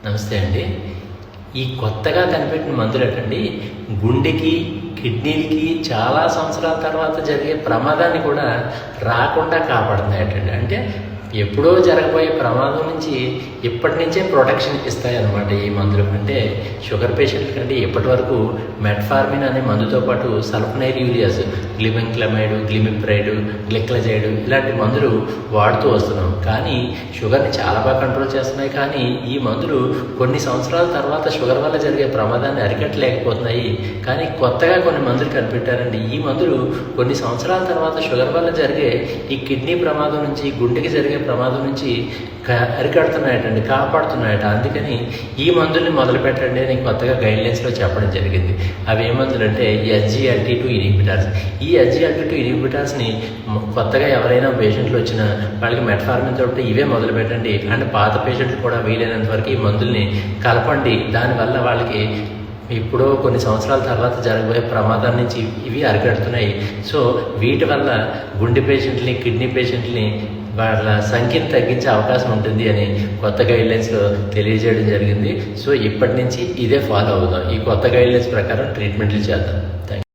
నమస్తే అండి. ఈ కొత్తగా కనిపెట్టిన మందులటండి గుండెకి, కిడ్నీలకి చాలా సంవత్సరాల తర్వాత జరిగే ప్రమాదాన్ని కూడా రాకుండా కాపాడుతున్నాయటండి. అంటే ఎప్పుడో జరగబోయే ప్రమాదం నుంచి ఇప్పటి నుంచే ప్రొటెక్షన్ ఇస్తాయన్నమాట ఈ మందులు. అంటే షుగర్ పేషెంట్ల కంటే ఇప్పటి వరకు మెట్ఫార్మిన్ అనే మందుతో పాటు సల్ఫనైల్ యూరియాస్, గ్లిబెన్క్లమైడ్, గ్లిమిప్రైడ్, గ్లిక్లజైడ్ ఇలాంటి మందులు వాడుతూ వస్తున్నాం. కానీ షుగర్ని చాలా బాగా కంట్రోల్ చేస్తున్నాయి. కానీ ఈ మందులు కొన్ని సంవత్సరాల తర్వాత షుగర్ వల్ల జరిగే ప్రమాదాన్ని అరికట్టలేకపోతున్నాయి. కానీ కొత్తగా కొన్ని మందులు కనిపెట్టారండి. ఈ మందులు కొన్ని సంవత్సరాల తర్వాత షుగర్ వల్ల జరిగే ఈ కిడ్నీ ప్రమాదం నుంచి, గుండెకి జరిగే ప్రమాదం నుంచి అరికడుతున్నాయటండి, కాపాడుతున్నాయట. అందుకని ఈ మందుల్ని మొదలు పెట్టండి అని కొత్తగా గైడ్లైన్స్లో చెప్పడం జరిగింది. అవి ఏ మందులు అంటే SGLT2 ఇన్హిబిటర్స్. ఈ SGLT2 ఇన్హిబిటర్స్ని కొత్తగా ఎవరైనా పేషెంట్లు వచ్చినా వాళ్ళకి మెట్ఫార్మిన్ తోటి ఇవే మొదలు పెట్టండి. అంటే పాత పేషెంట్లు కూడా వీలైనంత వరకు ఈ మందుల్ని కలపండి. దానివల్ల వాళ్ళకి ఇప్పుడు కొన్ని సంవత్సరాల తర్వాత జరగబోయే ప్రమాదం నుంచి ఇవి అరికడుతున్నాయి. సో వీటి వల్ల గుండె పేషెంట్ని, కిడ్నీ పేషెంట్ని వాళ్ళ సంఖ్యను తగ్గించే అవకాశం ఉంటుంది అని కొత్త గైడ్లైన్స్లో తెలియజేయడం జరిగింది. సో ఇప్పటి నుంచి ఇదే ఫాలో అవుదాం. ఈ కొత్త గైడ్లైన్స్ ప్రకారం ట్రీట్మెంట్లు చేద్దాం. Thank you.